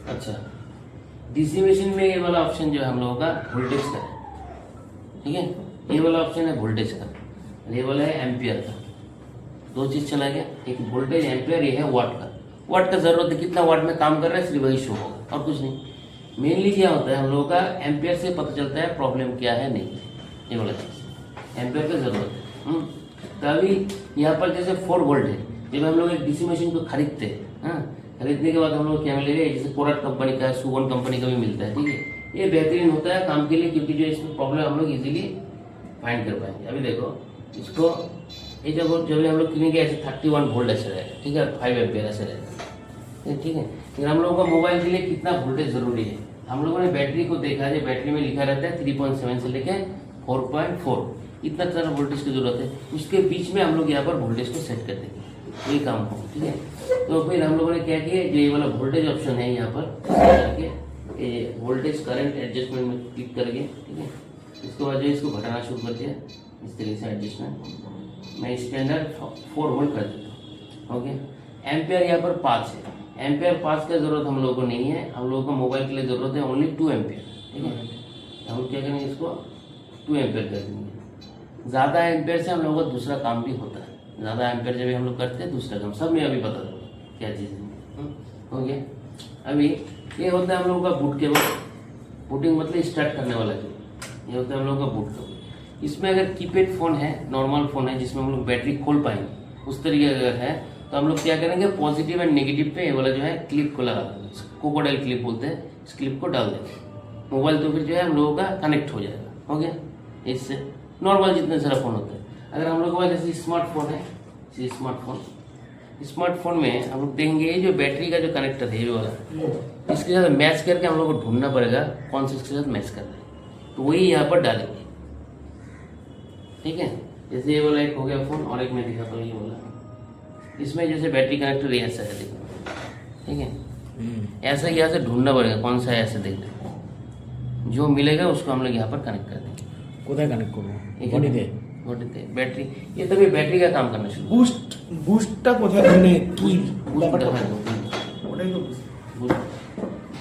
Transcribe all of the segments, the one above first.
अच्छा, DC machine में ये वाला ऑप्शन जो है हम लोगों का वोल्टेज का है, ठीक है। ये वाला ऑप्शन है वोल्टेज का, ये वाला है एम्पियर का। दो चीज चला गया, एक वोल्टेज एम्पियर, ये है वाट का। वाट का जरूरत है, कितना वाट में काम कर रहा है सिर्फ वही शो होगा और कुछ नहीं। मेनली क्या होता है हम लोगों का एम्पियर से पता चलता है प्रॉब्लम क्या है नहीं, ये वाला चीज एम्पियर का जरूरत है। तो अभी यहाँ पर जैसे 4 वोल्ट है, जब हम लोग एक डीसी मशीन को खरीदते हैं, खरीदने के बाद हम लोग क्या मिलेगा, जैसे कोरट कंपनी का, सुवन कंपनी का भी मिलता है, ठीक है। ये बेहतरीन होता है काम के लिए, क्योंकि जो इसमें प्रॉब्लम हम लोग इजीली फाइंड कर पाएंगे। अभी देखो इसको, ये जब हम लोग किनेंगे ऐसे 31 वोल्ट ऐसे रहेगा, ठीक है, 5 एम्पियर ऐसे रहेगा, ठीक है। लेकिन हम लोगों का मोबाइल के लिए कितना वोल्टेज जरूरी है, हम लोगों ने बैटरी को देखा है, बैटरी में लिखा रहता है 3.7 से लेके 4.4, इतना सारा वोल्टेज की जरूरत है। उसके बीच में हम लोग यहाँ पर वोल्टेज को सेट कर देंगे, वही काम हो, ठीक है। तो फिर हम लोगों ने क्या किया, जो ये वाला वोल्टेज ऑप्शन है यहाँ पर वोल्टेज करंट एडजस्टमेंट में क्लिक करके, ठीक है। उसके बाद जो इसको घटाना शुरू कर दिया इस तरीके से एडजस्टमेंट, मैं स्टैंडर्ड 4 वोल्ट कर देता हूँ, ओके। एम्पियर यहाँ पर 5 है, एम्पियर 5 का जरूरत हम लोगों को नहीं है, हम लोगों को मोबाइल के लिए जरूरत है ओनली 2 एम्पियर, ठीक है। हम क्या करेंगे, इसको 2 एम्पियर कर देंगे। ज़्यादा एम्पियर से हम लोगों का दूसरा काम भी होता है, ज़्यादा एम्पियर जब हम लोग करते हैं दूसरा काम, सब में अभी बता दूँगा क्या चीज़ है, हो गया। अभी ये होता है हम लोगों का बूट केबल, बूटिंग मतलब स्टार्ट करने वाला केबल, ये होता है हम लोगों का बूट केबल। इसमें अगर कीपैड फ़ोन है, नॉर्मल फ़ोन है जिसमें हम लोग बैटरी खोल पाएंगे, उस तरीके अगर है तो हम लोग क्या करेंगे, पॉजिटिव एंड नेगेटिव पे ये वाला जो है क्लिप को लगा देंगे, क्रोकोडाइल क्लिप बोलते हैं, इस क्लिप को डाल देंगे मोबाइल, तो फिर जो है हम लोगों का कनेक्ट हो जाएगा, हो गया। इससे नॉर्मल जितने सारा फ़ोन होता है, अगर हम लोग के पास जैसे स्मार्टफोन है, स्मार्टफोन में हम लोग देखेंगे ये जो बैटरी का जो कनेक्टर है ये वाला, इसके साथ मैच करके हम लोग को ढूंढना पड़ेगा कौन सा इसके साथ मैच करना है, तो वही यहाँ पर डालेंगे, ठीक है। जैसे ये वाला एक हो गया फोन, और एक मैं दिखाता हूँ ये वाला, इसमें जैसे बैटरी कनेक्टर ऐसा है, देखो, ठीक है। ऐसा यहाँ से ढूंढना पड़ेगा कौन सा है, ऐसे देखना, जो मिलेगा उसको हम लोग यहाँ पर कनेक्ट कर देंगे। কোথায় কানেক্ট করব? घोड़े बैटरी, ये तभी बैटरी का काम करना शुरू। বুস্টটা কোথায়, মানে কি ब्याटरी ওটাই তো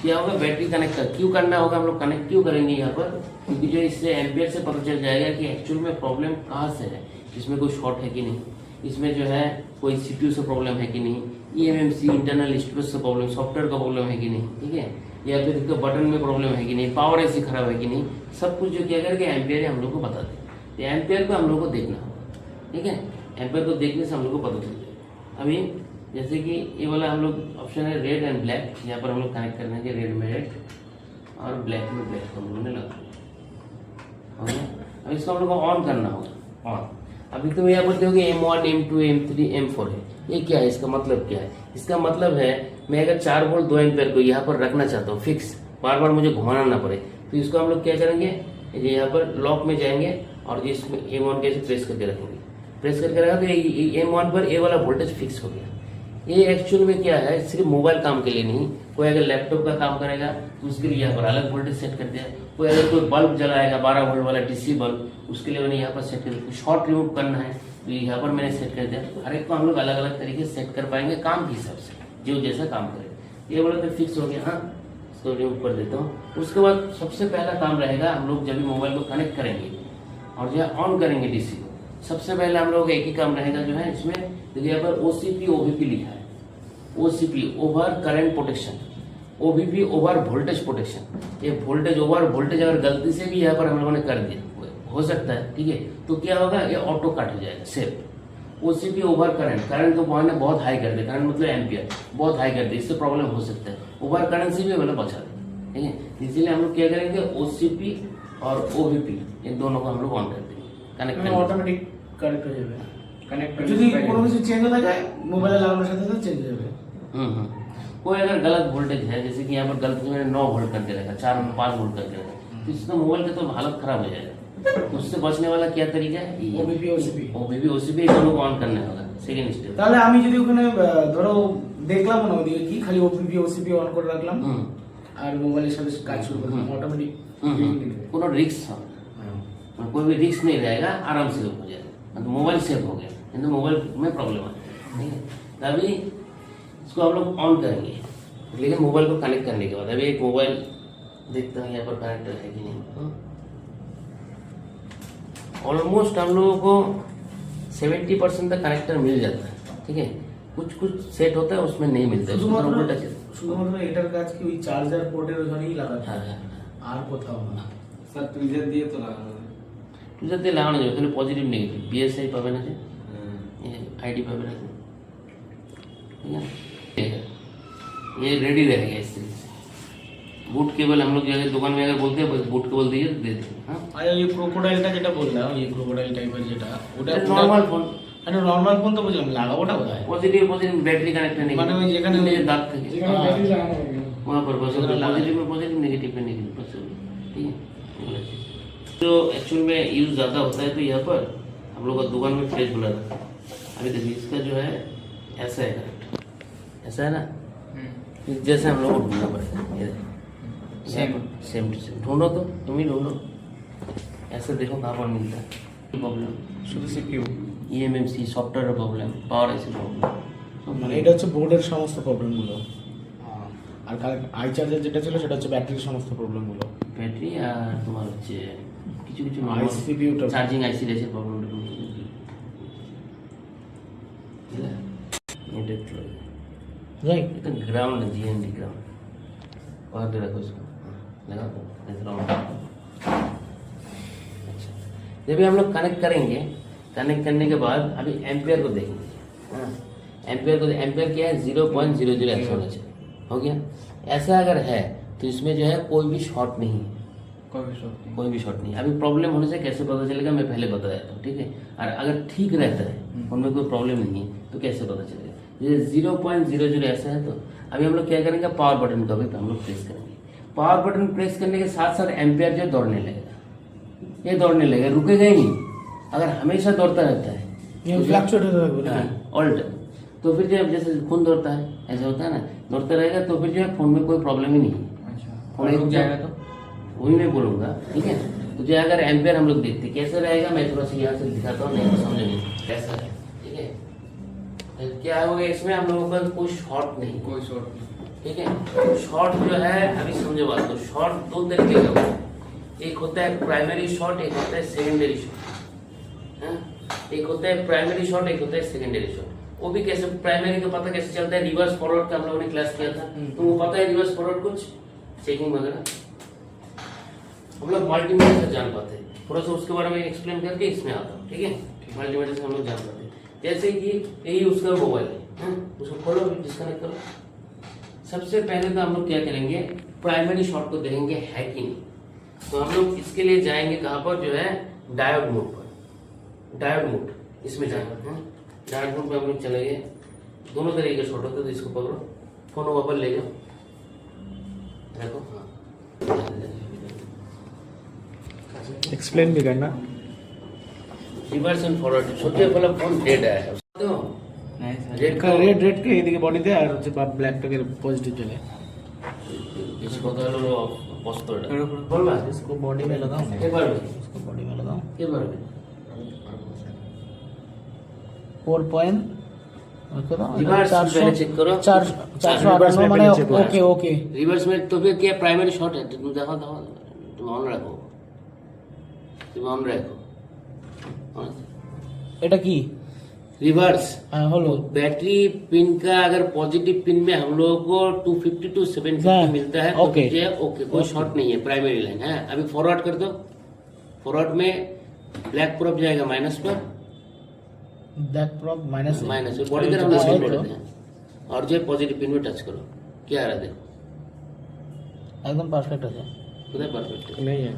क्या होगा, बैटरी कनेक्ट क्यों करना होगा, हम लोग कनेक्ट क्यों करेंगे यहाँ पर, क्योंकि जो इससे एम्पियर से पता चल जाएगा कि एक्चुअल में प्रॉब्लम कहाँ से है, इसमें कोई शॉर्ट है कि नहीं, इसमें जो है कोई सीपीयू से प्रॉब्लम है कि नहीं, ईएमएमसी इंटरनल स्टोरेज से प्रॉब्लम, सॉफ्टवेयर का प्रॉब्लम है कि नहीं, ठीक है, या फिर इसके बटन में प्रॉब्लम है कि नहीं, पावर ऐसी खराब है कि नहीं, सब कुछ जो क्या करके एम्पियर हम लोग को बता दें। तो एम्पियर को हम लोग को देखना होगा, ठीक है। एम्पियर को देखने से हम लोग को पता चल जाएगा। अभी जैसे कि ये वाला हम लोग ऑप्शन है रेड एंड ब्लैक, यहाँ पर हम लोग कनेक्ट करने के रेड में रेड और ब्लैक में ब्लैक हम लोगों ने लगा दिया। अब इसको हम लोग को ऑन करना होगा, ऑन। अभी तुम यहाँ पर देखोगे M1 M2 M3 M4 है, ये क्या है, इसका मतलब क्या है, इसका मतलब है मैं अगर 4 वोल्ट 2 एम्पियर को यहाँ पर रखना चाहता हूँ फिक्स, बार बार मुझे घुमाना ना पड़े, तो इसको हम लोग क्या करेंगे, यहाँ पर लॉक में जाएंगे और इसमें M1 कैसे प्रेस करके रखेंगे, प्रेस करके रखा तो M1 पर ए वाला वोल्टेज फिक्स हो गया। ये एक्चुअल में क्या है, सिर्फ मोबाइल काम के लिए नहीं, कोई अगर लैपटॉप का काम करेगा तो उसके लिए यहाँ पर अलग वोल्टेज सेट कर दिया, कोई अगर कोई बल्ब जलाएगा 12 वोल्ट वाला डीसी बल्ब, उसके लिए मैंने यहाँ पर सेट कर दिया, शॉर्ट रिमूव करना है तो यहाँ पर मैंने सेट कर दिया। तो हर एक को हम लोग अलग अलग तरीके से सेट कर पाएंगे काम के हिसाब से, जो जैसा काम करे। ये बोला तो फिक्स हो गया, हाँ, इसको रिमूव कर देता हूँ। उसके बाद सबसे पहला काम रहेगा, हम लोग जब भी मोबाइल को कनेक्ट करेंगे और जो है ऑन करेंगे डीसी को, सबसे पहले हम लोग एक ही काम रहेगा जो है इसमें, देखिए यहाँ पर OCP OVP लिखा है, OCP over current protection, OVP over voltage protection. ये वोल्टेज ओवर वोल्टेज अगर गलती से भी यहाँ पर हम लोगों ने कर दिया, हो सकता है, ठीक है, तो क्या होगा, ये ऑटो कट हो जाएगा safe. OCP over current, current को मैंने बहुत हाई कर दिया, करंट मतलब एम्पियर बहुत हाई कर दिया, इससे प्रॉब्लम हो सकता है, ओवर करंट से भी मतलब बचा दें, ठीक है। इसीलिए हम लोग क्या करेंगे, OCP और OVP इन दोनों को हम लोग ऑन कर देंगे, कनेक्ट करेंगे, অটোমেটিক কানেক্ট হয়ে যাবে। কানেক্ট যদি কোনো কিছু চেঞ্জ হয়ে থাকে মোবাইলে লাগানোর সাথে সাথে চেঞ্জ হয়ে যাবে। कोई अगर गलत वोल्टेज है, जैसे कि यहाँ पर गलती मैंने 9 वोल्ट करके रखा, 4 में 5 वोल्ट करके रखा, तो इससे मोबाइल का तो हालत खराब हो जाएगा। तो उससे बचने वाला क्या तरीका है, OVP OCP दोनों को ऑन करना होगा, सेकेंड स्टेप। তাহলে আমি যদি ওখানে ধরো দেখলাম না ওদিকে কি খালি OVP OCP অন করে রাখলাম আর মোবাইলের সাথে কাজ শুরু করলাম, অটোমেটিক কোনো रिस्क कोई भी रिस्क नहीं रहेगा, आराम से हो जाएगा, मतलब मोबाइल सेफ हो गया, नहीं तो मोबाइल में प्रॉब्लम है, ठीक है। तभी इसको हम लोग ऑन करेंगे, लेकिन मोबाइल को कनेक्ट करने के बाद अभी एक मोबाइल देखता हूँ यहाँ पर कनेक्टर है कि नहीं। ऑलमोस्ट हम लोगों को 70% तक कनेक्टर मिल जाता है, ठीक है। कुछ कुछ सेट होता है उसमें नहीं मिलता है, শুধুমাত্র এটার কাজ কি ওই চার্জার পোর্টের ওখানেই লাগাতে হ্যাঁ হয়, হ্যাঁ আর কোথাও না। স্যার টুইজার দিয়ে তো লাগানো যায়। টুইজার দিয়ে লাগানো যাবে, তাহলে পজিটিভ নেগেটিভ বিএসআই পাবে না যে आईडी पावे ना, ठीक है। ये रेडी रहेगा इस तरीके से। बूट केबल हम लोग जाके दुकान में अगर बोलते हैं बस बूट केबल दीजिए दे देंगे। हाँ আর এই ক্রোকোডাইলটা যেটা বললাম, এই ক্রোকোডাইল টাইপের যেটা ওটা নর্মাল ফোন, মানে নরমাল ফোন তো বুঝলাম, লাগাবোটা কোথায়? पॉजिटिव पॉजिटिव बैटरी कनेक्ट नहीं, মানে ওই যেখানে ये दांत थे যেখানে ব্যাটারি লাগানো হবে वहाँ पर बस पॉजिटिव में पॉजिटिव नेगेटिव में नेगेटिव बस, ठीक है। जो एक्चुअल में यूज ज़्यादा होता है तो यहाँ पर हम लोग का दुकान में फ्रेश बुला रखा है। अभी देखिए इसका जो है ऐसा है करेक्ट, ऐसा है ना, जैसे हम लोग को ढूंढना पड़ेगा। ये सेम टू सेम ढूंढो, तो तुम ही ढूंढो। ऐसे देखो कहाँ पर मिलता है प्रॉब्लम, শুধু CPU. EMMC software problem, power ऐसी प्रॉब्लम। মানে এটা হচ্ছে বোর্ডের সমস্ত প্রবলেমগুলো, আর আই চার্জার যেটা ছিল সেটা হচ্ছে ব্যাটারির সমস্ত প্রবলেমগুলো। ব্যাটারি আর তোমার হচ্ছে কিছু কিছু CPU টা চার্জিং আইসি রেসের প্রবলেম এটা তো রাইট। এটা ग्राउंड है, GND ग्राउंड वहाँ पे रखो इसको, लगा दो ग्राउंड। अच्छा जब भी हम लोग कनेक्ट करेंगे, कनेक्ट करने के बाद अभी एम्पियर को देखेंगे। हाँ एम्पियर को, एम्पियर क्या है 0.00 ऐसा होना चाहिए, हो गया। ऐसा अगर है तो इसमें जो है कोई भी शॉर्ट नहीं है, कोई भी शॉर्ट नहीं। अभी प्रॉब्लम होने से कैसे पता चलेगा, मैं पहले बता देता हूँ, ठीक है। और अगर ठीक रहता है, उनमें कोई प्रॉब्लम नहीं है तो कैसे पता चलेगा। जैसे 0.00 ऐसा है तो अभी हम लोग क्या करेंगे, पावर बटन को अभी हम लोग प्रेस करेंगे। पावर बटन प्रेस करने के साथ साथ एम्पियर जो दौड़ने लगेगा, ये दौड़ने लगेगा, रुकेगा ही नहीं। अगर हमेशा दौड़ता रहता है ये फ्लक्चुएट होता है ऑल्ट, तो फिर जो जैसे खून दौड़ता है ऐसा होता है ना, दौड़ता रहेगा तो फिर जो है फोन में कोई प्रॉब्लम ही नहीं है। फोन रुक जाएगा तो वही मैं बोलूँगा, ठीक है। तो जो अगर एम्पियर हम लोग देखते कैसे रहेगा, मैं थोड़ा सा यहाँ से दिखाता हूँ, नहीं तो समझेंगे कैसा है, ठीक है। क्या होगा इसमें हम लोगों का कोई शॉर्ट नहीं, कोई शॉर्ट नहीं। ठीक है। शॉर्ट जो है अभी समझो बात, तो शॉर्ट दो तरीके का होता है, एक होता है प्राइमरी शॉर्ट, एक होता है सेकेंडरी शॉर्ट। एक होता है प्राइमरी शॉर्ट, एक होता है सेकेंडरी शॉर्ट। वो भी कैसे, प्राइमरी का पता कैसे चलता है, रिवर्स फॉरवर्ड का हम लोगों ने क्लास किया था, तो वो पता है रिवर्स फॉरवर्ड कुछ चेकिंग वगैरह हम लोग मल्टीमीटर से जान पाते हैं। थोड़ा सा उसके बारे में एक्सप्लेन करके इसमें आता हूँ, ठीक है। मल्टीमीटर से हम लोग जान पाते हैं, जैसे कि यही उसका मोबाइल है, उसको खोलो, डिस्कनेक्ट करो। सबसे पहले तो हम लोग क्या करेंगे, प्राइमरी शॉर्ट को देखेंगे है कि नहीं। तो हम लोग इसके लिए जाएंगे कहाँ पर, जो है डायोड मोड पर। डायोड मोड इसमें जाएंगे, डायोड मोड पर हम लोग चले गए। दोनों तरीके के शॉर्ट होते हैं, तो इसको पकड़ो, फोन वापस ले जाओ, रखो। हाँ एक्सप्लेन भी करना। रिवर्स एंड फॉरवर्ड, छोटे वाला फोन डेड है, रेड का রেড রেড কে এদিকে বডিতে, আর হচ্ছে ব্ল্যাকটাকে পজিটিভ চলে। इसको तो लो पॉज कर दो, बोल बा इसको बॉडी में लगाओ, एक बार में, इसको बॉडी में लगाओ। एक बार में 4 पॉइंट रिवर्स पहले चेक करो, 458 মানে ওকে ওকে। रिवर्स में तो फिर क्या प्राइमरी शॉट है, तुम देखो देखो, तुम ऑन रखो, तुम ऑन रखो। এটা কি रिवर्स হলো बैटरी पिन का अगर पॉजिटिव पिन में हम लोगों को 250 to 750 हाँ, मिलता है, ओके। तो ओके कोई शॉर्ट नहीं है, प्राइमरी लाइन है। अभी फॉरवर्ड कर दो, फॉरवर्ड में ब्लैक प्रोब जाएगा माइनस पर, ব্ল্যাক প্রব মাইনাস माइनस बॉडी तरफ हम लोग स्विच करते हैं, और जो है पॉजिटिव पिन में टच करो, क्या आ रहा है देखो, একদম পারফেক্ট আছে। खुदा परफेक्ट है। नहीं है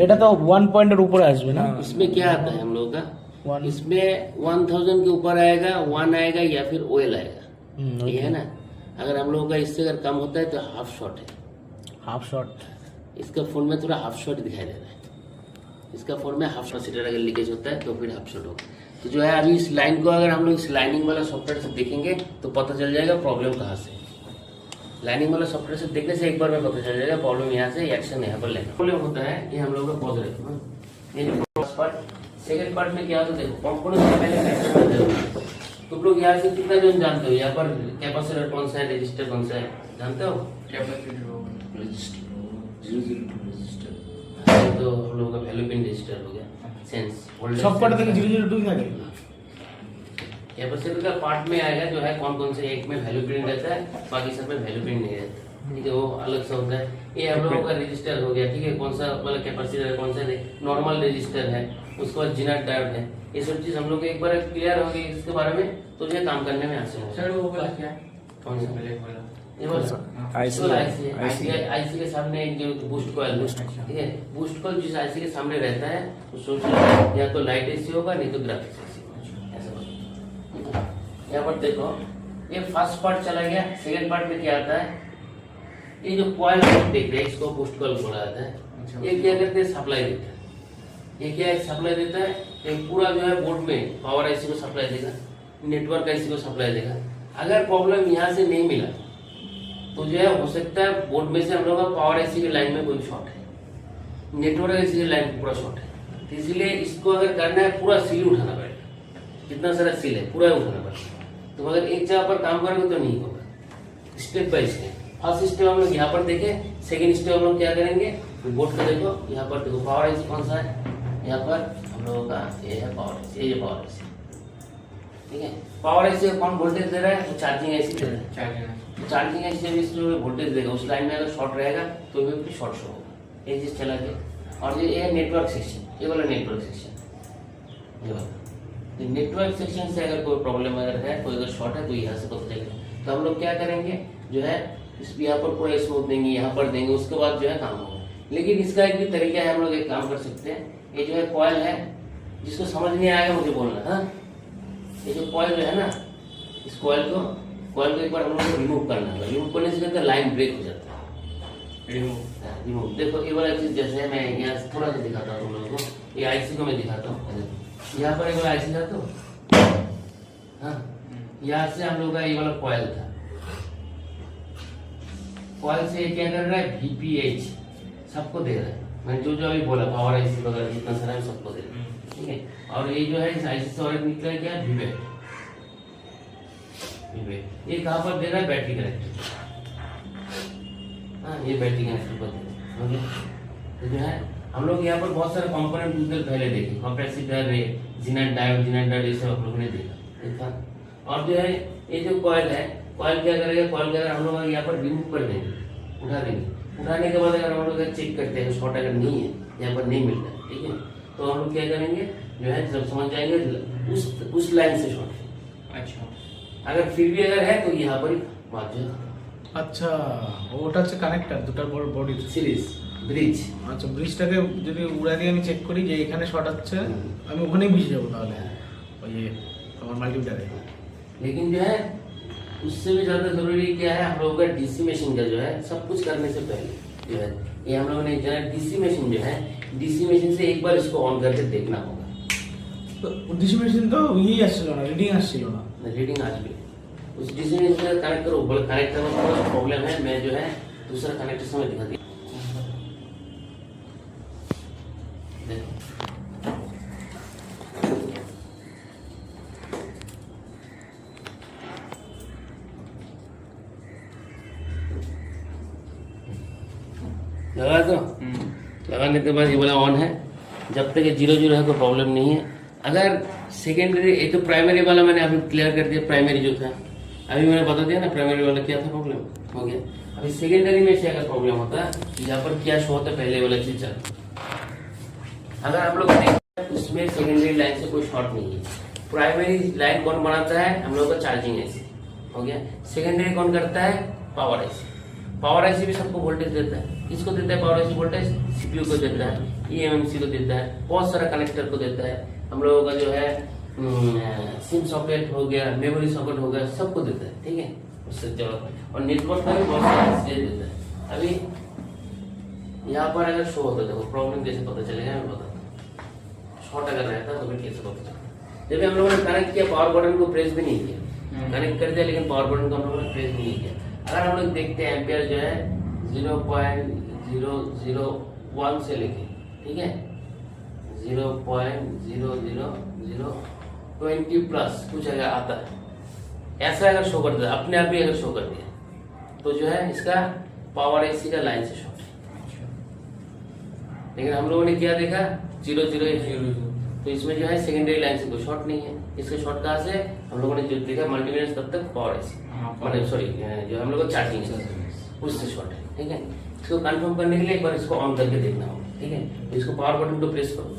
এটা তো 1 পয়েন্টের উপরে আসবে না? इसमें क्या आता है हम लोगों का, One- इसमें 1000 के ऊपर आएगा, 1 आएगा या फिर ओएल आएगा, ये है ना। अगर हम लोगों का इससे अगर कम होता है तो हाफ शॉट है। Half shot. इसका फोन में थोड़ा हाफ शॉट दिखाई दे रहा है, इसका फोन में हाफ शॉट सीटर अगर लीकेज होता है तो फिर हाफ शॉट होगा। तो जो है अभी इस लाइन को अगर हम लोग इस लाइनिंग वाला सॉफ्टवेयर से देखेंगे तो पता चल जाएगा प्रॉब्लम कहाँ से। लाइनिंग वाला सॉफ्टवेयर से देखने से एक बार में पता चल जाएगा प्रॉब्लम यहाँ से, एक्शन यहाँ पर लेना। प्रॉब्लम होता है ये हम लोग का पॉज रखो, ये फर्स्ट पार्ट। सेकंड पार्ट में क्या होता है, देखो कंपोनेंट से पहले एक्शन में जरूर तुम लोग यहाँ से कितना जन जानते हो यहाँ पर कैपेसिटर कौन सा है, रजिस्टर कौन सा है, जानते हो? रजिस्टर 002 रजिस्टर, तो हम लोगों का वैल्यू पिन रजिस्टर हो गया, सेंस सब पार्ट থেকে 002 থাকে। कैपेसिटर का पार्ट में आएगा जो है कौन कौन से, एक में वैल्यू पिन रहता है, बाकी सब में वैल्यू पिन नहीं रहता, ठीक है, वो अलग से होता है। ये हम लोगों का रजिस्टर हो गया, ठीक है, कौन सा मतलब कैपेसिटर है, कौन सा नॉर्मल रजिस्टर है, उसके बाद जिनर डायोड है, ये सब चीज हम लोग एक बार क्लियर हो गई इसके बारे में, तो जो है काम करने में आसान होगा। सर वो वाला क्या है? कौन सा? ये वाला आईसी के सामने एक जो बूस्ट कॉइल, ठीक है, बूस्ट कॉइल जिस आईसी के सामने रहता है वो सोच या तो लाइट एसी होगा नहीं तो ग्राफिक्स एसी होगा, ऐसा होगा। यहाँ पर देखो ये फर्स्ट पार्ट चला गया, सेकंड पार्ट में क्या आता है, ये जो कॉइल देख रहे हैं इसको बूस्ट कॉइल बोला जाता है। ये क्या करते हैं, सप्लाई देता है, ये क्या है, सप्लाई देता है, ये पूरा जो है बोर्ड में पावर आईसी को सप्लाई देगा, नेटवर्क आईसी को सप्लाई देगा। अगर प्रॉब्लम यहाँ से नहीं मिला तो जो है हो सकता है बोर्ड में से हम लोग का पावर आईसी की लाइन में कोई शॉर्ट है, नेटवर्क आईसी की लाइन पूरा शॉर्ट है, तो इसलिए इसको अगर करना है पूरा सील उठाना पड़ेगा, कितना सारा सील है पूरा उठाना पड़ेगा। तो अगर एक जगह पर काम करोगे तो नहीं होगा, step by step. First step हम लोग यहाँ पर देखे, सेकेंड स्टेप हम लोग क्या करेंगे, बोर्ड का देखो, यहाँ पर देखो पावर आईसी कौन सा है, यहाँ पर हम लोगों का ये है पावर आईसी, ये पावर आईसी, ठीक है। पावर आईसी कौन वोल्टेज दे रहा है, तो चार्जिंग आईसी दे रहा है, चार्जिंग आईसी से जो वोल्टेज देगा उस लाइन में अगर शॉर्ट रहेगा तो भी शॉर्ट शो होगा, ये चीज चला गया। और ये नेटवर्क सेक्शन, ये वाला नेटवर्क सेक्शन, ये वाला नेटवर्क सेक्शन से अगर कोई प्रॉब्लम अगर है, कोई अगर शॉर्ट है तो यहाँ से पता चलेगा। तो हम लोग क्या करेंगे जो है इस यहाँ पर पूरा स्मूथ देंगे, यहाँ पर देंगे, उसके बाद जो है काम होगा। लेकिन इसका एक भी तरीका है, हम लोग एक काम कर सकते हैं, ये जो है कॉइल है, जिसको समझ नहीं आएगा मुझे बोलना, हाँ, ये जो कॉइल जो है ना, इस कॉइल को एक बार हम लोग को रिमूव करना है। रिमूव करने से कहते लाइन ब्रेक हो जाता है। रिमूव देखो ये वाला चीज जैसे मैं यहाँ थोड़ा सा दिखाता हूँ तुम लोगों को, ये आईसी को मैं दिखाता हूँ, यहाँ पर एक बार आईसी था तो हाँ, यहाँ से हम लोग का ये वाला कॉइल था, कॉइल से क्या कर रहा है, VPH सबको दे रहा है, मैंने जो अभी बोला पावर आईसी वगैरह जितना सारा है सबको दे रहा है, ठीक है। और ये जो है इस आईसी से और निकला क्या, VBAT, ये कहाँ पर दे रहा है, बैटरी कनेक्टर, हाँ ये बैटरी कनेक्टर पर दे रहा है। तो जो है हम लोग यहाँ पर बहुत सारे कंपोनेंट दूसरे पहले देखे, कैपेसिटर, जिनर डायोड ये सब हम लोगों ने देखा। और जो है ये जो कॉइल है, कॉइल क्या करेगा, कॉइल का हम लोग यहाँ पर रिमूव कर देंगे, उठा देंगे, उठाने के बाद अगर हम लोग चेक करते हैं शॉर्ट अगर नहीं है, यहाँ पर नहीं मिल रहा है, ठीक है, तो हम लोग क्या करेंगे जो है जब समझ जाएंगे उस लाइन से शॉर्ट है। अच्छा, अगर फिर भी अगर है तो यहाँ पर बात जो, আচ্ছা ওটা হচ্ছে কানেক্টর দুটার বডি সিরিজ ব্রিজ। আচ্ছা ব্রিজটাকে যদি উড়া দিয়ে আমি চেক করি যে এখানে শর্ট হচ্ছে, আমি ওখানেই বুঝে যাবো তাহলে ওই আমার মাল্টিমিটারে। लेकिन जो है उससे भी ज्यादा जरूरी क्या है, हम लोगों का डीसी मशीन का जो है सब कुछ करने से पहले जो है ये हम लोगों ने जो है डीसी मशीन जो है, डीसी मशीन से एक बार इसको ऑन करके देखना होगा। তো ডিসি মেশিন তো ইয়েই আসছিল না, রিডিং আসছিল না, रीडिंग आज भी उस डीसी मशीन से कनेक्ट करो, बोले कनेक्ट करने में थोड़ा प्रॉब्लम है, मैं जो है दूसरा कनेक्टर से मैं दिखा दी। लगा तो लगाने के बाद ये वाला ऑन है, जब तक ये 0 है कोई प्रॉब्लम नहीं है। अगर सेकेंडरी, ये तो प्राइमरी वाला मैंने अभी क्लियर कर दिया, प्राइमरी जो था अभी मैंने बता दिया ना, प्राइमरी वाला क्या था प्रॉब्लम हो गया। अभी सेकेंडरी में से अगर प्रॉब्लम होता है, यहाँ पर क्या शो होता है पहले वाला चीज चल, अगर हम लोग देखें उसमें सेकेंडरी लाइन से कोई शॉर्ट नहीं है। प्राइमरी लाइन कौन बनाता है, हम लोग का चार्जिंग आईसी हो गया, सेकेंडरी कौन करता है, पावर आईसी। पावर आईसी भी सबको वोल्टेज देता है, किसको देता है पावर आईसी वोल्टेज, सीपीयू को देता है, ईएमएमसी को देता है, बहुत सारा कनेक्टर को देता है, हम लोगों का जो है सिम सॉकेट हो गया, मेमोरी सॉकेट हो गया, सबको देता है, ठीक है, उससे चलो। और नेटवर्क का भी बहुत सारा चीजें देता है। अभी यहाँ पर अगर शो होता है, देखो प्रॉब्लम कैसे पता चलेगा मैं बताता हूँ। शॉर्ट अगर रहता तो फिर कैसे पता चलेगा, जब हम लोगों ने कनेक्ट किया पावर बटन को प्रेस भी नहीं किया, कनेक्ट कर दिया लेकिन पावर बटन को हम लोगों ने प्रेस नहीं किया। अगर हम लोग देखते हैं एम्पियर जो है 0.001 से लेके, ठीक है, 0.00020 प्लस कुछ अगर आता है ऐसा अगर शो कर दिया, अपने आप ही अगर शो कर दिया, तो जो है इसका पावर एसी का लाइन से शॉर्ट है। लेकिन हम लोगों ने क्या देखा, 0 तो इसमें जो है सेकेंडरी लाइन से कोई शॉर्ट नहीं है। इसका शॉर्ट कहाँ से, हम लोगों ने जो देखा मल्टीमीडिया तब तक पावर एसी, मतलब सॉरी जो हम लोग को चार्जिंग है उससे शॉर्ट है। ठीक है, इसको कंफर्म करने के लिए एक बार इसको ऑन करके देखना होगा। ठीक है, इसको पावर बटन को प्रेस करो,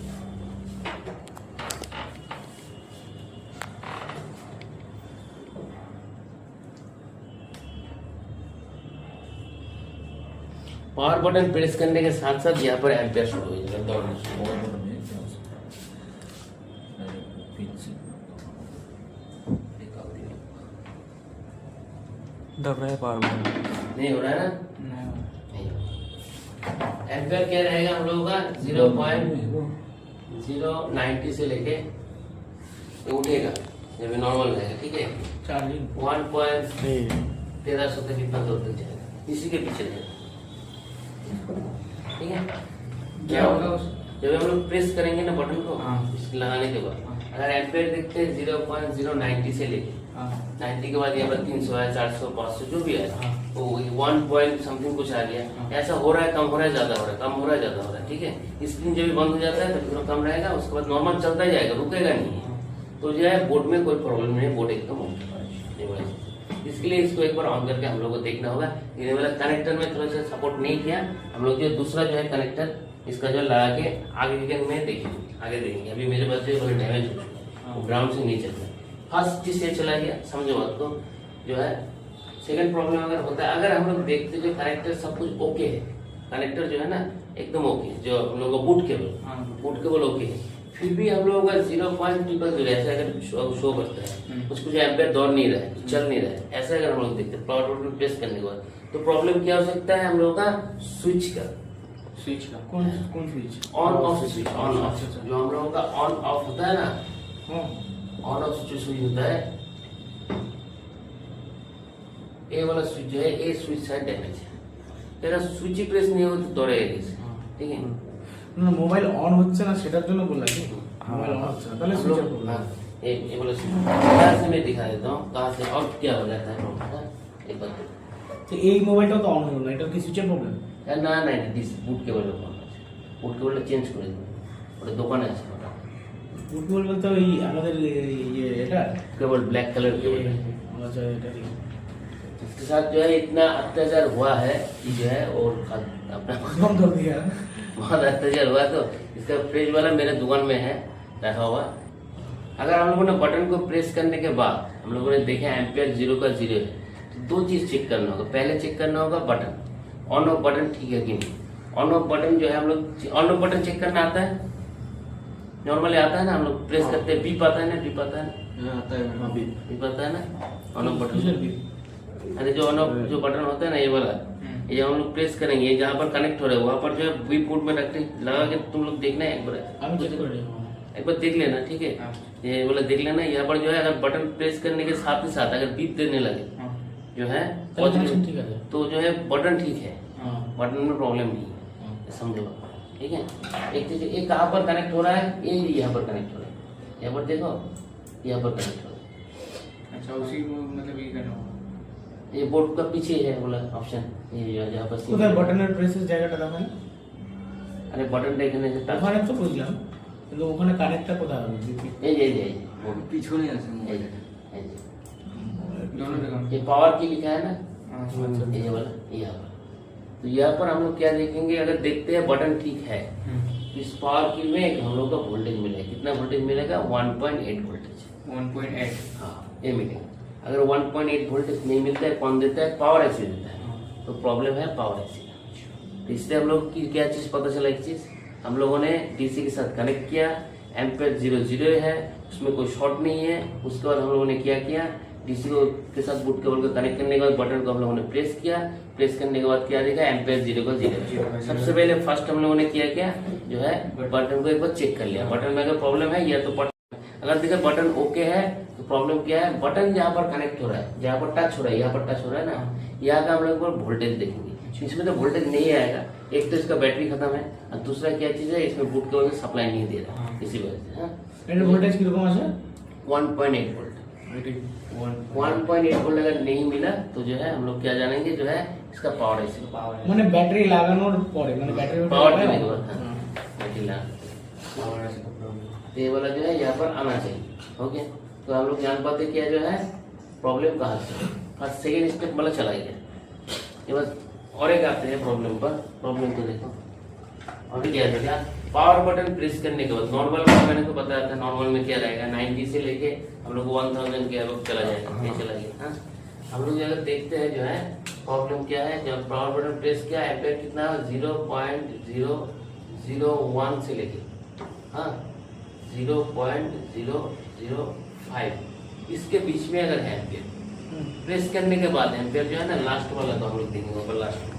पावर बटन प्रेस करने के साथ साथ यहाँ पर एम्पियर शुरू हो जाएगा दौड़ना शुरू हो जाएगा। दब रहा है पावर बटन, नहीं हो रहा है ना, नहीं हो रहा। एम्पियर क्या रहेगा हम लोगों का 0.090 से लेके ये उठेगा जब नॉर्मल रहेगा। ठीक है, चार्जिंग 1.1300 तक इतना दूर तक जाएगा, इसी के पीछे रहेगा। ठीक है, क्या होगा जब हम लोग प्रेस करेंगे ना बटन को, इसको लगाने के बाद अगर एम्पियर देखते हैं 0.090 से लेके 90 के बाद यहाँ पर 300 है, 400, 500 जो भी है, तो 1 पॉइंट समथिंग कुछ आ गया। ऐसा हो रहा है, कम हो रहा है, ज्यादा हो रहा है, कम हो रहा है, ज्यादा हो रहा है। ठीक है, स्क्रीन जब भी बंद हो जाता है तो फिर कम रहेगा, उसके बाद नॉर्मल चलता ही जाएगा, रुकेगा नहीं। तो जो है बोर्ड में कोई प्रॉब्लम नहीं है, बोर्ड एकदम ओके। इसके लिए इसको एक बार ऑन करके हम लोग को देखना होगा। ये वाला कनेक्टर में थोड़ा सा सपोर्ट नहीं किया हम लोग, जो दूसरा जो है कनेक्टर इसका जो लगा के आगे में देखेंगे, आगे देखेंगे। अभी मेरे पास जो डैमेज हो चुका है, ग्राउंड से नीचे चल फर्स्ट चीज ये चला गया, समझो बात को। जो है सेकंड प्रॉब्लम अगर होता है, अगर हम लोग देखते जो कनेक्टर सब कुछ ओके है, कनेक्टर जो है ना एकदम ओके है, जो हम लोग बूट केबल ओके है, फिर भी हम लोगों का 0.000 ऐसा अगर शो करता है, उसको जो एम्पियर दौड़ नहीं रहा है, चल नहीं रहा है, ऐसा अगर हम लोग देखते हैं पावर बटन प्रेस करने के बाद, तो प्रॉब्लम क्या हो सकता है हम लोगों का स्विच का कौन switch, on off switch, on off जो हम लोगों का ऑन ऑफ होता है ना, ऑन ऑफ स्विच होता है, ये वाला स्विच जो है, ये स्विच है डैमेज है। तेरा स्विच ही प्रेस नहीं हो तो दौड़ेगा कैसे? ठीक है, মোবাইল অন হচ্ছে না সেটার জন্য বললাম কি মোবাইল অন হচ্ছে না তাহলে हम সুইচ लोग অফ हाँ, ये वाला स्विच यहाँ से मैं दिखा देता हूँ कहाँ से और क्या हो जाता है प्रॉब्लम। एक बार তো এই মোবাইলটাও তো অন হলো না, এটা কি সুইচের প্রবলেম? না না ডিস বুট কেবলের প্রবলেম আছে, বুট কেবলটা চেঞ্জ করে দেবো, ওটা দোকানে আছে, ওটা বুট কেবল বলতে ওই আমাদের ইয়ে এটা केबल ब्लैक कलर केबल है। আচ্ছা এটা ঠিক। इसके साथ जो है इतना अत्याचार हुआ है कि जो है और अपना बंद कर दिया। बहुत अत्याचार हुआ, तो इसका फ्रिज वाला मेरे दुकान में है रखा हुआ। अगर हम लोगों ने बटन को प्रेस करने के बाद हम लोगों ने देखा एम्पियर 0 का 0 है, तो दो चीज चेक करना होगा। पहले चेक करना होगा बटन, ऑन ऑफ बटन ठीक है कि नहीं। ऑन ऑफ बटन जो है हम लोग ऑन ऑफ बटन चेक करना आता है, नॉर्मली आता है ना, हम लोग प्रेस करते हैं, बीप आता है ना, बीप आता है ना, आता है मैडम। बीप आता है ना ऑन ऑफ बटन। किसर भी अरे जो ऑन ऑफ जो बटन होता है ना ये वाला, ये जब हम लोग प्रेस करेंगे जहाँ पर कनेक्ट हो रहा है वहाँ पर जो है बीप मोड में रखते लगा के तुम लोग देखना है एक बार, আমি চেক করে নিব। एक बार देख लेना। ठीक है, ये वाला देख लेना। यहाँ पर जो है अगर बटन प्रेस करने के साथ ही साथ अगर बीप देने लगे जो है তাহলে কানেকশন ঠিক আছে। तो जो है बटन ठीक है, हाँ बटन में प्रॉब्लम नहीं है, समझो। ठीक है, एक चीज ये कहाँ पर कनेक्ट हो रहा है, ये यहाँ पर कनेक्ट हो रहा है, यहाँ पर देखो यहाँ पर कनेक्ट हो रहा है। अच्छा उसी को मतलब ये करना होगा। ये बोर्ड का पीछे है बोला ऑप्शन, ये जहाँ पर কোথায় বাটনের প্রেসের জায়গাটা দেখান? अरे बटन देखने से टच ওখানে তো বুঝলাম, কিন্তু ওখানে কানেক্টটা কোথায় হবে? ये बोर्ड পিছনে আছে মোবাইল। दोनों जगह। ये पावर की लिखा है ना, अच्छा। ये वाला यहाँ पर। तो यहाँ पर हम लोग क्या देखेंगे, अगर देखते हैं बटन ठीक है, इस पावर की में एक हम लोग का वोल्टेज मिलेगा। कितना वोल्टेज मिलेगा? 1.8 वोल्टेज। 1.8। हाँ ये मिलेगा। अगर 1.8 वोल्टेज नहीं मिलता है, कौन देता है? पावर ऐसी देता है। तो प्रॉब्लम है पावर ऐसी का। तो इससे हम लोग की क्या चीज पता चला, एक चीज हम लोगों ने डीसी के साथ कनेक्ट किया, एम्पियर 0 है, उसमें कोई शॉर्ट नहीं है। उसके बाद हम लोगों ने क्या किया, डीसी को के साथ बूट केबल को कनेक्ट करने के बाद बटन को हम लोगों ने प्रेस किया, प्रेस करने के बाद क्या देखा, एम्पियर 0 का 0। सबसे पहले फर्स्ट हम लोगों ने किया क्या, जो है बटन को एक बार चेक कर लिया। बटन में अगर प्रॉब्लम है या तो अगर देखा बटन ओके है तो प्रॉब्लम क्या है, बटन जहाँ पर कनेक्ट हो रहा है, जहाँ पर टच हो रहा है, यहाँ पर टच हो रहा है ना, यहाँ का हम लोग वोल्टेज देखेंगे। इसमें तो वोल्टेज नहीं आएगा, एक तो इसका बैटरी खत्म है और दूसरा क्या चीज है, इसमें बूट केबल सप्लाई नहीं दे रहा, इसी वजह से। এর ভোল্টেজ কি রকম আছে? 1.8 वोल्ट। 1.8 वोल्ट अगर नहीं मिला तो जो है हम लोग क्या जानेंगे, जो है इसका पावर आईसी মানে ব্যাটারি লাগানোর পরে মানে ব্যাটারি पावर देने के बाद बैटरी ला तो ये वाला जो है यहाँ पर आना चाहिए। ओके, तो हम लोग जान पाते क्या जो है प्रॉब्लम कहाँ से। फर्स्ट सेकेंड स्टेप वाला चला गया, ये बस और एक आते हैं प्रॉब्लम पर। प्रॉब्लम को देखो अभी क्या रहेगा, पावर बटन प्रेस करने के बाद नॉर्मल में मैंने को बताया था, नॉर्मल में क्या रहेगा 90 से लेके हम लोग 1000 के अब चला जाएगा, ये चला गया। हाँ, हम लोग अगर देखते हैं जो है प्रॉब्लम क्या है, जब पावर बटन प्रेस किया एम्पेयर कितना 0.001 से लेके हाँ 0.005 इसके बीच में अगर है एम्पेयर प्रेस करने के बाद एम्पेयर जो है ना लास्ट वाला तो हम लोग देखेंगे ऊपर लास्ट में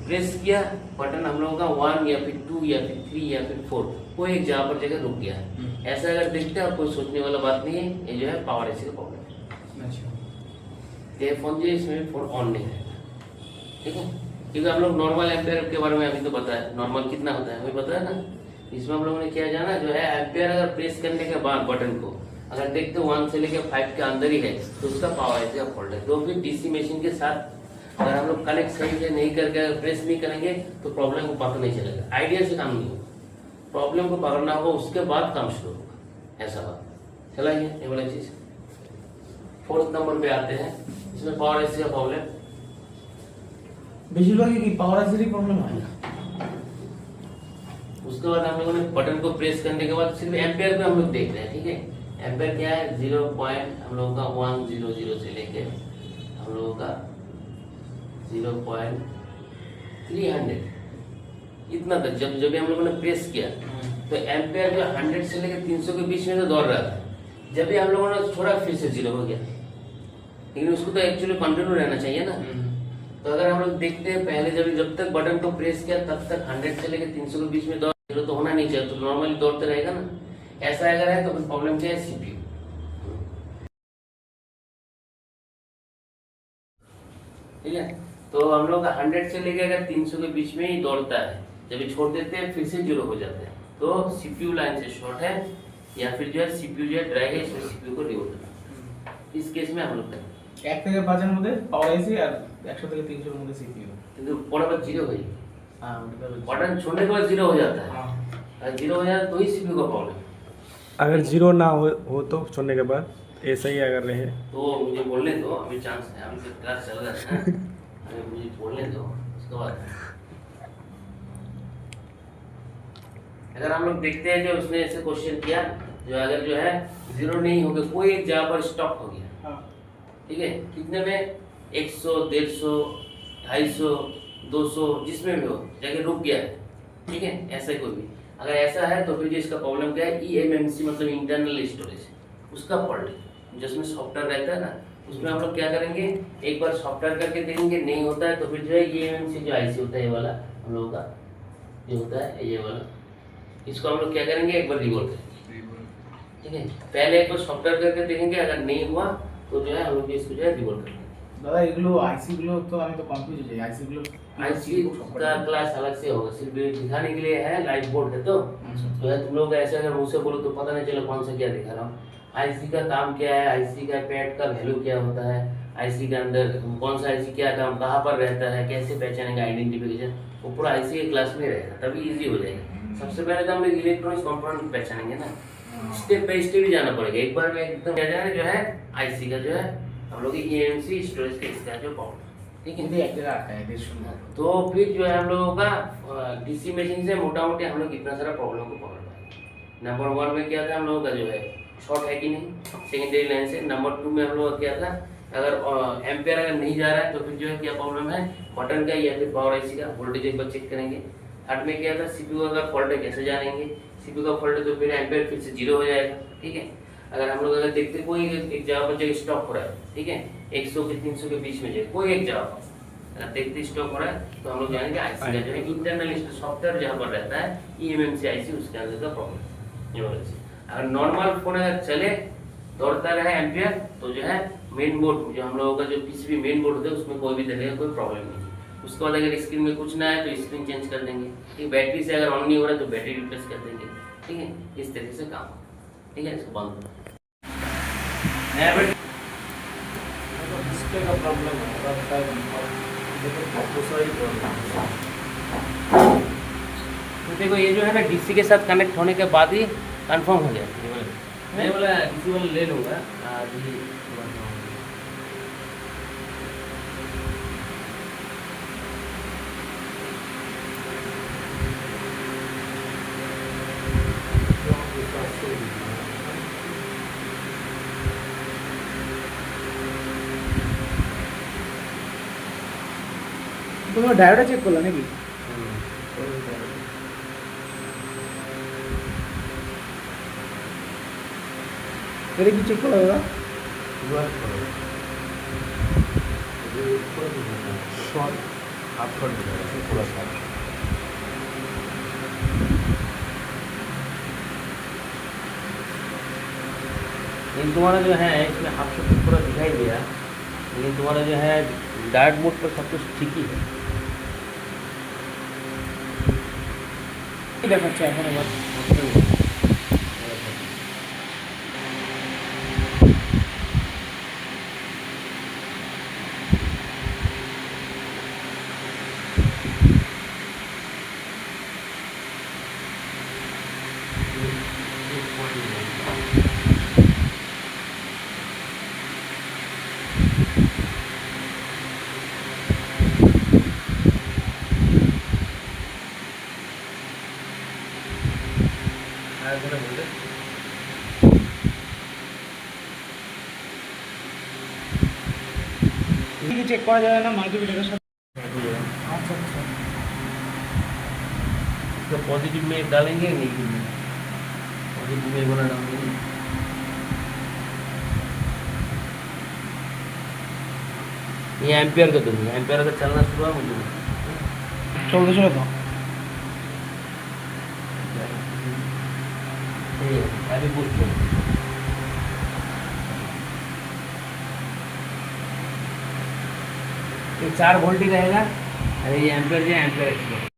प्रेस किया बटन हम लोगों का 1 या फिर 2 या फिर 3 या फिर 4 कोई एक जगह पर जगह रुक गया है। ऐसा अगर देखते हैं कोई सोचने वाला बात नहीं है, ये जो है पावर एसी का प्रॉब्लम है। ये फोन जो है इसमें फोन ऑन नहीं रहेगा, ठीक है, क्योंकि हम लोग नॉर्मल एम्पेयर के बारे में अभी तो पता है, नॉर्मल कितना होता है वही पता है ना। इसमें हम लोगों ने क्या जाना जो है एम्पेयर अगर प्रेस करने के बाद बटन को अगर देखते 1 से लेकर 5 के अंदर ही है तो उसका पावर एसी का फॉल्ट है। तो फिर डीसी मशीन के साथ अगर हम लोग कनेक्ट सही से नहीं करके प्रेस नहीं करेंगे तो प्रॉब्लम को पता नहीं चलेगा, आइडिया से काम नहीं होगा, प्रॉब्लम को पकड़ना होगा उसके बाद काम शुरू होगा, ऐसा बात चलाइए। ये वाला चीज 4th नंबर पे आते हैं, इसमें पावर एसी का प्रॉब्लम বেশিরভাগই কি পাওয়ার আইসির প্রবলেম হয় না। उसके बाद हम लोगों ने बटन को प्रेस करने के बाद सिर्फ एम्पेयर पे हम लोग देख रहे हैं, ठीक है। एम्पेयर क्या है 0. हम लोगों का 100 से लेके हम लोगों का 0.300 इतना तक जब जब हम लोगों ने प्रेस किया तो एम्पेयर जो 100 से लेकर 300 के बीच में तो दौड़ रहा था। जब भी हम लोगों ने छोड़ा फिर से 0 हो गया, लेकिन उसको तो एक्चुअली कंटिन्यू रहना चाहिए ना। तो अगर हम लोग देखते हैं पहले जब तक बटन को प्रेस किया तब तक 100 से लेकर 300 के बीच में दौड़ 0 तो होना नहीं चाहिए, तो नॉर्मली दौड़ते रहेगा ना। ऐसा अगर है तो फिर प्रॉब्लम क्या है सीपीयू, ठीक है। तो हम लोग का 100 से लेकर अगर 300 के बीच में ही दौड़ता है, जब ये छोड़ देते हैं फिर से 0 हो जाता है, तो सीपीयू लाइन से शॉर्ट है या फिर जो है सीपीयू जो है ड्राई है, इसमें सीपीयू को रिवोल्ट करना। इस केस में हम लोग करें 1 থেকে 5 এর মধ্যে পাওয়ার আইসি আর 100 থেকে 300 এর মধ্যে সিপিইউ। কিন্তু পরে আবার 0 हो जाएगी, हाँ मतलब बटन छोड़ने के बाद 0 हो जाता है, अगर 0 हो जाता है तो ही सीपीयू का प्रॉब्लम। अगर जीरो ना हो तो छोड़ने के बाद ऐसा ही अगर रहे तो मुझे बोलने दो, अभी चांस है, अभी तो क्लास चल रहा है ना, अभी मुझे बोलने दो उसके बाद। अगर हम लोग देखते हैं जो उसने ऐसे क्वेश्चन किया जो अगर जो है 0 नहीं हो गया कोई एक जगह पर स्टॉप हो गया, ठीक है, कितने में 100 150 250 200 जिसमें भी हो जाके रुक गया है, ठीक है, ऐसा कोई भी अगर ऐसा है तो फिर जो इसका प्रॉब्लम क्या है ईएमएमसी मतलब इंटरनल स्टोरेज उसका फॉल्ट है। जिसमें सॉफ्टवेयर रहता है ना उसमें हम लोग क्या करेंगे एक बार सॉफ्टवेयर करके देखेंगे, नहीं होता है तो फिर जो है ईएमएमसी जो आईसी होता है ये वाला हम लोगों का ये होता है ये वाला, इसको हम लोग क्या करेंगे एक बार रिवोल्ट करेंगे, ठीक है। पहले एक बार सॉफ्टवेयर करके देखेंगे, अगर नहीं हुआ तो जो है हम लोग इसको जो है रिवोल्ट करेंगे। দাদা এগুলো আইসি গুলো তো আমি তো কনফিউজ হয়ে যাই আইসি গুলো आईसी का क्लास अलग से होगा, सिर्फ दिखाने के लिए है, लाइव बोर्ड है तो है तुम लोग ऐसे अगर मुझसे बोलो तो पता नहीं चला कौन सा क्या दिखा रहा हूँ। आईसी का काम क्या है, आईसी का पैड का वैल्यू क्या होता है, आईसी के अंदर कौन सा आईसी क्या काम कहाँ पर रहता है, कैसे पहचानेंगे आइडेंटिफिकेशन, वो पूरा आईसी के क्लास में रहेगा, तभी इजी हो जाएगा। सबसे पहले तो हम लोग इलेक्ट्रॉनिक्स कंपोनेंट पहचानेंगे ना, स्टेप बाय स्टेप ही जाना पड़ेगा, एक बार में एकदम क्या जाना जो है आईसी का जो है हम लोग ईएमसी स्टोरेज का इसका जो प्रॉब्लम, ठीक है। কিন্তু একটা রাখা है देश में तो फिर जो है हम लोगों का डीसी मशीन से मोटा मोटी हम लोग इतना सारा प्रॉब्लम को पकड़ पाएंगे। नंबर 1 में क्या था हम लोगों का जो है शॉर्ट है कि नहीं सेकेंडरी लाइन से। नंबर 2 में हम लोग का क्या था अगर एम्पेयर अगर नहीं जा रहा है तो फिर जो है क्या प्रॉब्लम है बटन का या फिर पावर आईसी का वोल्टेज एक बार चेक करेंगे। थर्ड में क्या था सीपीयू का फॉल्ट है कैसे जानेंगे, सीपीयू का फॉल्ट है तो फिर एम्पेयर फिर से 0 हो जाएगा, ठीक है। अगर हम लोग अगर देखते कोई एक जगह पर जगह स्टॉप हो रहा है, ठीक है, 100 के 300 के बीच में कोई एक जगह पर अगर देखते स्टॉप हो रहा है तो हम लोग जानेंगे आईसी का जो है इंटरनल सॉफ्टवेयर जहाँ पर रहता है ईएमएमसी आईसी उसके अंदर का प्रॉब्लम ये वाला चीज। अगर नॉर्मल फोन अगर चले दौड़ता रहे एम्पियर तो जो है मेन बोर्ड जो हम लोगों का जो पीसीबी मेन बोर्ड होता है उसमें कोई भी तरह का कोई प्रॉब्लम नहीं है। उसके बाद अगर स्क्रीन में कुछ ना है तो स्क्रीन चेंज कर देंगे, ठीक, बैटरी से अगर ऑन नहीं हो रहा है तो बैटरी रिप्लेस कर देंगे, ठीक है, इस तरीके से काम, ठीक है। इसको बंद डिस्प्ले का प्रॉब्लम है और शायद दूसरा ही प्रॉब्लम है। तो देखो ये जो है ना डीसी के साथ कनेक्ट होने के बाद ही कंफर्म हो जाएगा ये वाला। मैं ये वाला डीसी वाला ले लूँगा आज ही। তোমার ডায়োডটা চেক করলা নাকি? এটা কি চেক করলা দাদা? शॉर्ट हाफ शॉर्ट हो जाएगा पूरा शॉर्ट। लेकिन तुम्हारा जो है इसमें हाफ शॉट पूरा दिखाई दिया, लेकिन तुम्हारा जो है डायरेक्ट मोड पर सब कुछ ठीक ही है। কি দেখাচ্ছে এখন আবার? কি চেক করা যাবে না মাল্টিমিটারের সাথে? আচ্ছা আচ্ছা। तो पॉजिटिव में एक डालेंगे, नेगेटिव में पॉजिटिव में एक वाला डालेंगे। ये एम्पियर का दूंगी, एम्पियर अगर चलना शुरू हुआ मुझे চলতে চলে তো ये अभी बूस्ट करो। ये 4 वोल्ट ही रहेगा। अरे ये एम्पियर जो है एम्पियर